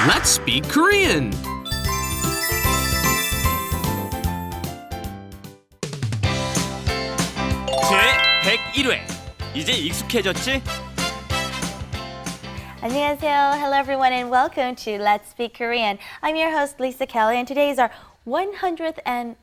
Let's speak Korean. 제101회 이제 익숙해졌지? 안녕하세요. Hello everyone and welcome to Let's Speak Korean. I'm your host Lisa Kelly and today is our 101st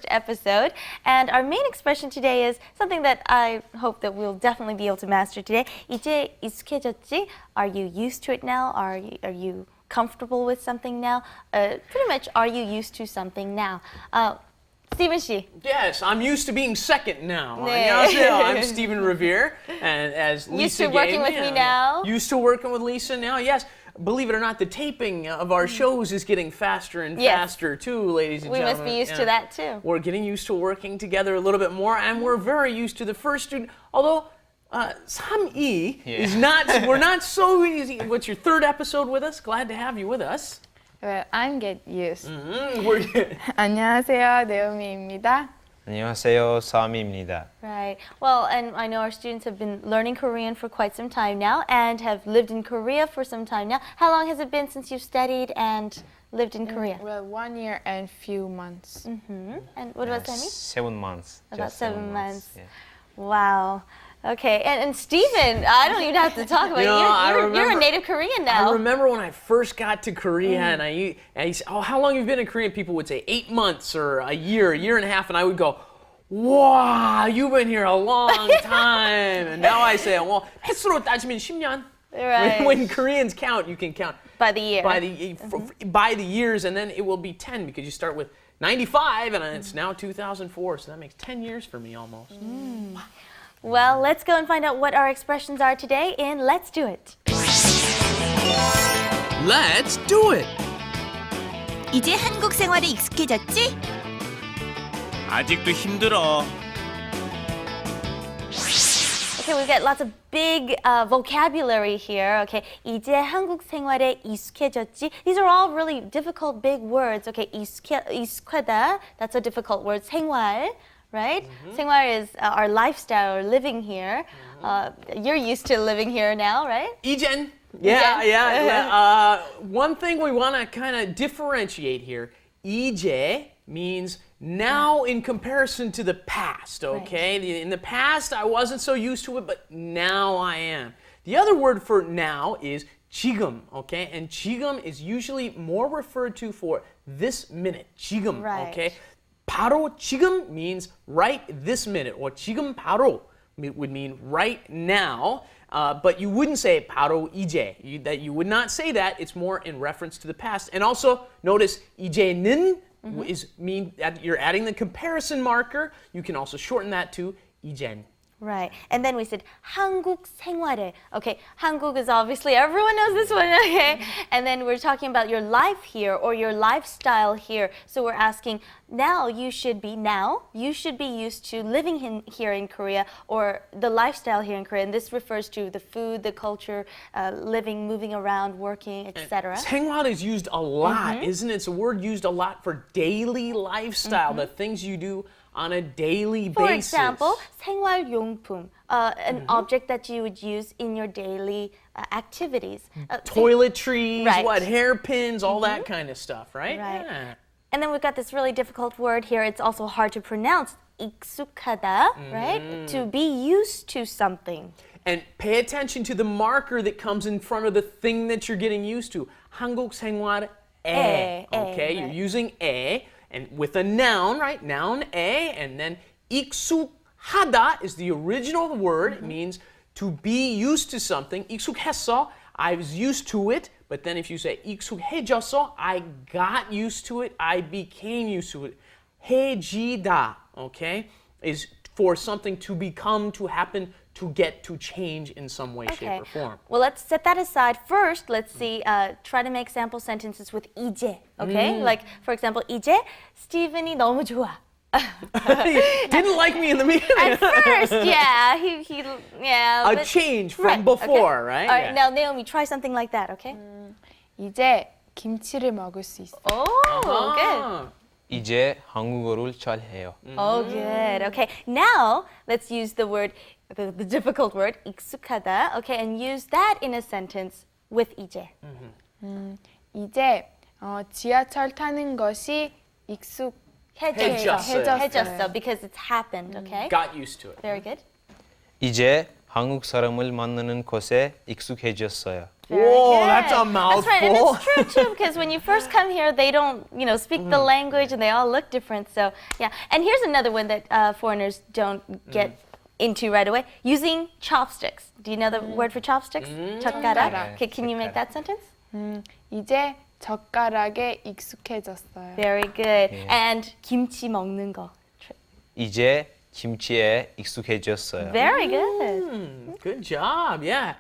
episode, and our main expression today is something that I hope that we'll definitely be able to master today. 이제 익숙해졌지? Are you used to it now? Are you comfortable with something now? Pretty much, are you used to something now? Stephen 씨. Yes, I'm used to being second now. 네. 안녕하세요. I'm Stephen Revere, and as Lisa Used to working with me now? Used to working with Lisa now. Yes, believe it or not, the taping of our shows is getting faster and faster too, ladies and We gentlemen. must be used to that too. We're getting used to working together a little bit more, and we're very used to the first student. Although 3이 is not, we're not so easy. What's your third episode with us? Glad to have you with us. Well, I'm get used. We're 안녕하세요, 네오미입니다. 안녕하세요, 서미입니다. Right. Well, and I know our students have been learning Korean for quite some time now and have lived in Korea for some time now. How long has it been since you've studied and lived in Korea? Well, 1 year and few months. And what about Sammy? 7 months. About just 7 months. Yeah. Wow. Okay. And Stephen, I don't even have to talk about You know, I you're a remember- native Korean now. I remember when I first got to Korea and I said, oh, how long have you been in Korea? People would say 8 months or a year and a half. And I would go, wow, you've been here a long time. And now I say, well, 횟수로 따지면 10년. Right. When Koreans count, you can count By the year. by the years, and then it will be 10 because you start with 95 and it's now 2004. So that makes 10 years for me almost. Well, let's go and find out what our expressions are today in Let's Do It. Let's do it. 이제 한국 생활에 익숙해졌지? 아직도 힘들어. Okay, we've got lots of big vocabulary here. Okay, 이제 한국 생활에 익숙해졌지. These are all really difficult big words. Okay, 익숙하다, that's a difficult word. 생활, right? 생활 is our lifestyle or living here. You're used to living here now, right? 이젠. 이젠. Yeah. One thing we want to kind of differentiate here, 이제 means now in comparison to the past, okay? In the past, I wasn't so used to it, but now I am. The other word for now is 지금, okay? And 지금 is usually more referred to for this minute, 지금, Right. okay? 바로 지금 means right this minute, or 지금 바로 would mean right now. But you wouldn't say 바로 이제. You would not say that. It's more in reference to the past. And also notice 이제는 is mean that you're adding the comparison marker. You can also shorten that to 이젠. Right. And then we said 한국 생활에. Okay, 한국 is obviously, everyone knows this one, okay? And then we're talking about your life here or your lifestyle here. So we're asking, now you should be used to living here in Korea or the lifestyle here in Korea. And this refers to the food, the culture, living, moving around, working, etc. 생활 is used a lot, isn't it? It's a word used a lot for daily lifestyle, the things you do on a daily For basis. example, 생활용품, an object that you would use in your daily activities. Toiletries, Right. what, hairpins, all that kind of stuff, right? Right. Yeah. And then we've got this really difficult word here. It's also hard to pronounce. 익숙하다, right? To be used to something. And pay attention to the marker that comes in front of the thing that you're getting used to. 한국 생활에. 에, Okay, you're right. using 에, and with a noun, right? Noun 에, and then 익숙하다 is the original word. It means to be used to something. 익숙했어, I was used to it. But then if you say 익숙해졌어, I got used to it, I became used to it. 해지다, okay, is for something to become, to happen, to get, to change in some way, shape, or form. Well, let's set that aside. First, let's see, try to make sample sentences with 이제, okay? Like, for example, 이제 스티븐이 너무 좋아. He didn't like me in the beginning. At first, yeah, yeah. A but- change from Right, before, okay. right? All right, now Naomi, try something like that, okay? 이제 김치를 먹을 수 있어. Oh, good. 이제 한국어를 잘해요. Oh, good. Okay. Now, let's use the word, the difficult word, 익숙하다. Okay, and use that in a sentence with 이제. 이제 지하철 타는 것이 해졌어 because it's happened, okay? Got used to it. Very good. 이제 한국 사람을 만나는 것에 익숙해졌어요. Very Whoa, good. that's a That's right, and mouthful. it's true too because when you first come here, they don't, speak the language and they all look different. So yeah, and here's another one that foreigners don't get into right away: using chopsticks. Do you know the word for chopsticks? 젓가락. Okay, can you make that sentence? 이제 젓가락에 익숙해졌어요. Very good. And 김치 먹는 거. 이제 김치에 익숙해졌어요. Very good. Good job. Yeah.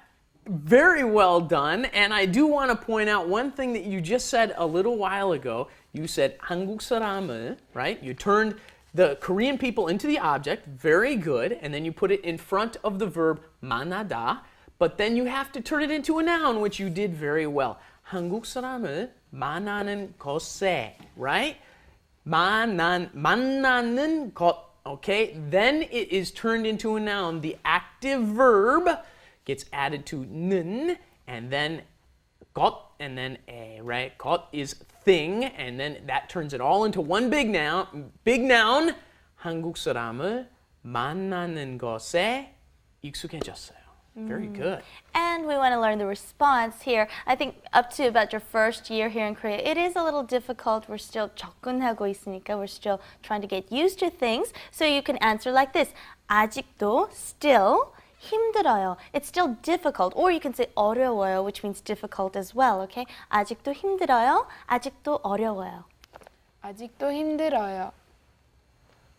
Very well done. And I do want to point out one thing that you just said a little while ago. You said 한국 사람을, right? You turned the Korean people into the object. Very good. And then you put it in front of the verb 만나다. But then you have to turn it into a noun, which you did very well. 한국 사람을 만나는 것에, right? 만나는 것. Okay, then it is turned into a noun. The active verb gets added to 는, and then 것, and then a, right? 것 is thing, and then that turns it all into one big noun. Big noun. 한국 사람을 만나는 것에 익숙해졌어요. Very good. And we want to learn the response here. I think up to about your first year here in Korea, it is a little difficult. We're still 접근하고 있으니까 we're still trying to get used to things. So you can answer like this. 아직도, still, 힘들어요. It's still difficult. Or you can say 어려워요, which means difficult as well, okay? 아직도 힘들어요. 아직도 어려워요. 아직도 힘들어요.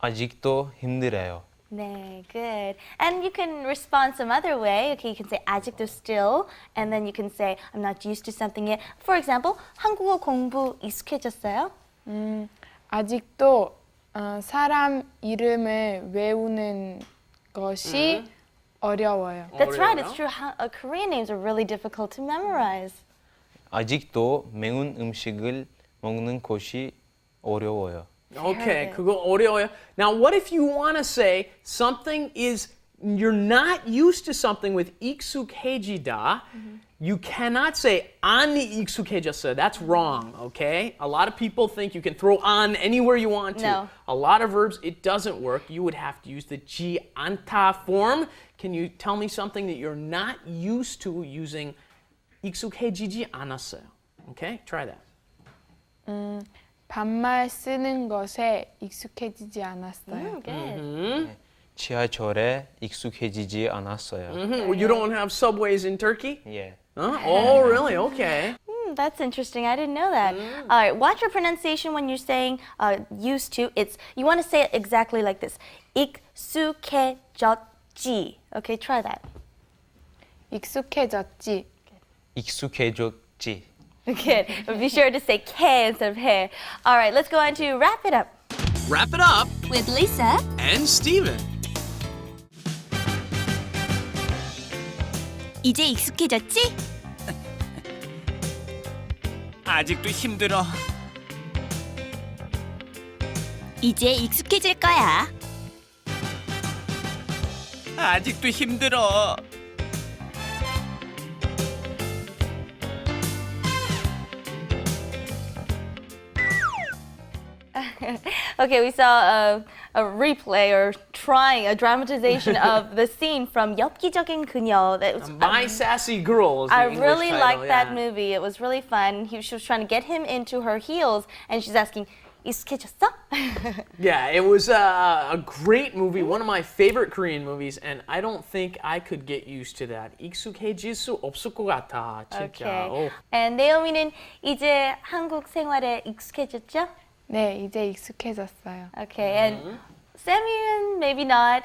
아직도 힘들어요. 네, good. And you can respond some other way. Okay, you can say 아직도 still, and then you can say I'm not used to something yet. For example, 한국어 공부 익숙해졌어요? 아직도 사람 이름을 외우는 것이 어려워요. That's right, it's true. Korean names are really difficult to memorize. 아직도 매운 음식을 먹는 것이 어려워요. Okay, 그거 어려워요. Now, what if you want to say something is, you're not used to something with 익숙해지다. You cannot say 안 익숙해졌어. That's wrong, okay? A lot of people think you can throw on anywhere you want to. No. A lot of verbs, it doesn't work. You would have to use the 지 않다 form. Can you tell me something that you're not used to using 익숙해지지 않았어요? Okay, try that. 반말 쓰는 것에 익숙해지지 않았어요. Good. 지하철에 익숙해지지 않았어요. Well, you don't have subways in Turkey? 예. Huh? Oh, really? Okay. That's interesting. I didn't know that. All right, watch your pronunciation when you're saying used to. You want to say it exactly like this. 익숙해졌지. Okay, try that. 익숙해졌지. 익숙해졌지. Good. But be sure to say K instead of he. All right, let's go on to wrap it up. Wrap it up with Lisa. and Steven. 이제 익숙해졌지? 아직도 힘들어. 이제 익숙해질 거야. 아직도 힘들어. Okay, we saw a replay or trying a dramatization of the scene from 엽기적인 그녀. That was, My Sassy Girl is the I English really title, liked that yeah. movie. It was really fun. She was trying to get him into her heels, and she's asking, 익숙해졌어? Yeah, it was a great movie, one of my favorite Korean movies, and I don't think I could get used to that. 익숙해질 수 없을 것 같아, 진짜. Okay. Oh. And 나오미는 이제 한국 생활에 익숙해졌죠? 네, 이제 익숙해졌어요. Okay, and Sammy는 maybe not.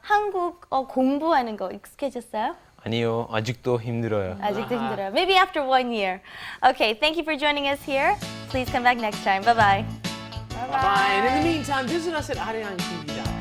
한국어 공부하는 거 익숙해졌어요? 아니요, 아직도 힘들어요. 아직도 힘들어요. Maybe after 1 year. Okay, thank you for joining us here. Please come back next time. Bye-bye. Bye. And in the meantime, visit us at Arirang TV.